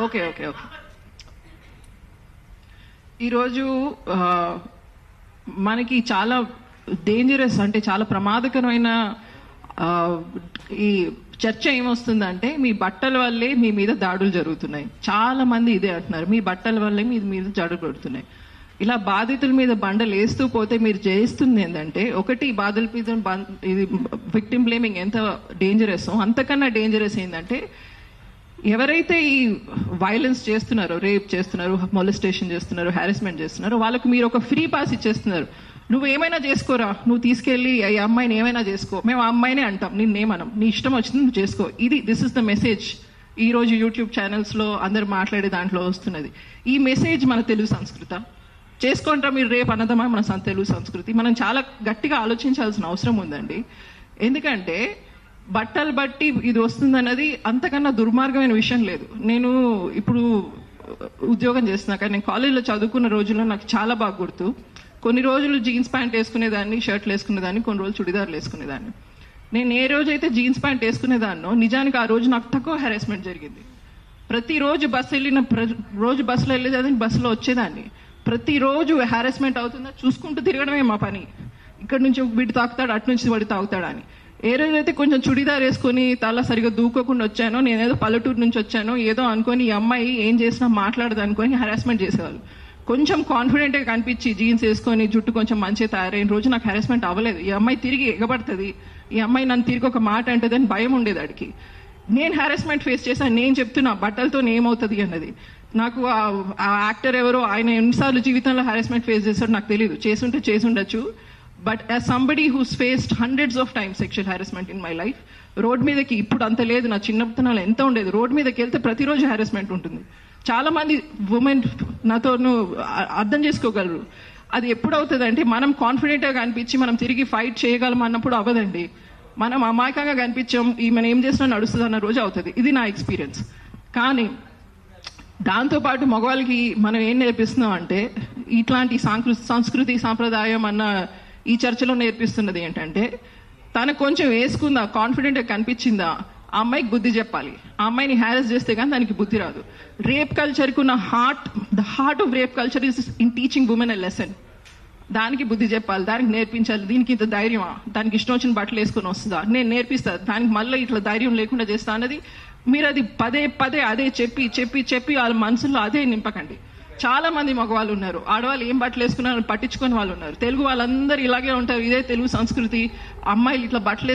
Okay okay okay ఈరోజు మనకి చాలా డేంజరస్ అంటే చాలా ప్రమాదకరమైన ఈ చర్చ ఏమొస్తుందంటే మీ బట్టల వల్లే మీ మీద దాడులు జరుగుతున్నాయి. చాలా మంది ఇదే అంటున్నారు, మీ బట్టల వల్లే మీ మీద దాడులు పడుతున్నాయి. ఇలా బాధితుల మీద బండలు వేస్తూ పోతే మీరు చేస్తుంది ఏంటంటే, ఒకటి బాధల మీద ఇది విక్టిమ్ బ్లేమింగ్ ఎంత డేంజరస్, అంతకన్నా డేంజరస్ ఏంటంటే ఎవరైతే ఈ వైలెన్స్ చేస్తున్నారో, రేప్ చేస్తున్నారో, మొలెస్టేషన్ చేస్తున్నారో, హారాస్మెంట్ చేస్తున్నారో వాళ్ళకు మీరు ఒక ఫ్రీ పాస్ ఇచ్చేస్తున్నారు. నువ్వు ఏమైనా చేసుకోరా, నువ్వు తీసుకెళ్ళి ఈ అమ్మాయిని ఏమైనా చేసుకో, మేము ఆ అమ్మాయినే అంటాం, నిన్నేమనం, నీ ఇష్టం వచ్చింది నువ్వు చేసుకో. దిస్ ఇస్ ద మెసేజ్ ఈ రోజు యూట్యూబ్ ఛానల్స్ లో అందరు మాట్లాడే దాంట్లో వస్తున్నది. ఈ మెసేజ్ మన తెలుగు సంస్కృతి చేసుకుంటా మీరు రేపు అన్నదమా మన తెలుగు సంస్కృతి? మనం చాలా గట్టిగా ఆలోచించాల్సిన అవసరం ఉందండి. ఎందుకంటే బట్టలు బట్టి ఇది వస్తుందన్నది అంతకన్నా దుర్మార్గమైన విషయం లేదు. నేను ఇప్పుడు ఉద్యోగం చేస్తున్నా, కానీ నేను కాలేజీలో చదువుకున్న రోజుల్లో నాకు చాలా బాగా గుర్తు. కొన్ని రోజులు జీన్స్ ప్యాంట్ వేసుకునేదాన్ని, షర్ట్లు వేసుకునేదాన్ని, కొన్ని రోజులు చుడిదార్లు వేసుకునేదాన్ని. నేను ఏ రోజైతే జీన్స్ ప్యాంట్ వేసుకునేదాన్నో నిజానికి ఆ రోజు నాకు తక్కువ హెరాస్మెంట్ జరిగింది. ప్రతిరోజు బస్సులో వెళ్ళేదాన్ని, బస్సులో వచ్చేదాన్ని. ప్రతిరోజు హెరాస్మెంట్ అవుతుందా చూసుకుంటూ తిరగడమే మా పని. ఇక్కడ నుంచి వీడు తాగుతాడు, అటు నుంచి వాడు తాగుతాడు అని. ఏ రోజైతే కొంచెం చుడిదార్ వేసుకొని తల సరిగా దూకోకుండా వచ్చానో, నేనేదో పల్లెటూరు నుంచి వచ్చానో ఏదో అనుకొని ఈ అమ్మాయి ఏం చేసినా మాట్లాడదు అనుకొని హెరాస్మెంట్ చేసేవాళ్ళు. కొంచెం కాన్ఫిడెంట్గా కనిపించి జీన్స్ వేసుకొని జుట్టు కొంచెం మంచిగా తయారైన రోజు నాకు హెరాస్మెంట్ అవ్వలేదు. ఈ అమ్మాయి తిరిగి ఎగబడుతుంది, ఈ అమ్మాయి నన్ను తిరిగి ఒక మాట అంటుంది అని భయం ఉండేది అడికి. నేను హెరాస్మెంట్ ఫేస్ చేశాను, నేను చెప్తున్నా బట్టలతో ఏమవుతుంది అన్నది. నాకు ఆ యాక్టర్ ఎవరో, ఆయన ఎన్నిసార్లు జీవితంలో హెరాస్మెంట్ ఫేస్ చేశాడో నాకు తెలియదు, చేసి ఉండొచ్చు. But as somebody who's faced hundreds of times sexual harassment in my life, road మీదకి ఇప్పుడు అంత లేదు, నా చిన్నతనంలో ఎంత ఉండేది. రోడ్ మీదకి వెళ్తే ప్రతిరోజు హెరాస్మెంట్ ఉంటుంది. చాలా మంది ఉమెన్ నాతో అర్థం చేసుకోగలరు. అది ఎప్పుడు అవుతుంది అంటే మనం కాన్ఫిడెంట్గా కనిపించి మనం తిరిగి ఫైట్ చేయగలం అన్నప్పుడు అవ్వదండి. మనం అమాయకంగా కనిపించాం, ఈమెను ఏం చేసినా నడుస్తుంది అన్న రోజు అవుతుంది. ఇది నా ఎక్స్పీరియన్స్. కానీ దాంతోపాటు మగవాళ్ళకి మనం ఏం నేర్పిస్తున్నాం అంటే, ఇట్లాంటి సంస్కృతి సాంప్రదాయం అన్న ఈ చర్చలో నేర్పిస్తున్నది ఏంటంటే, తనకు కొంచెం వేసుకుందా, కాన్ఫిడెంట్గా కనిపించిందా, ఆ అమ్మాయికి బుద్ధి చెప్పాలి. ఆ అమ్మాయిని హ్యారెస్ చేస్తే కానీ దానికి బుద్ధి రాదు. రేప్ కల్చర్కి ఉన్న the heart of rape culture is in teaching women a lesson. దానికి బుద్ధి చెప్పాలి, దానికి నేర్పించాలి. దీనికి ఇంత ధైర్యమా, దానికి ఇష్టం వచ్చిన బట్టలు వేసుకొని వస్తుందా, నేను నేర్పిస్తా, దానికి మళ్ళీ ఇట్లా ధైర్యం లేకుండా చేస్తా అన్నది మీరు అది పదే అదే చెప్పి వాళ్ళ మనసులో అదే నింపకండి. చాలా మంది మగవాళ్ళు ఉన్నారు, ఆడవాళ్ళు ఏం బట్టలు వేసుకున్నారని పట్టించుకొని వాళ్ళు ఉన్నారు. తెలుగు వాళ్ళందరూ ఇలాగే ఉంటారు, ఇదే తెలుగు సంస్కృతి. అమ్మాయిలు ఇట్లా బట్టలు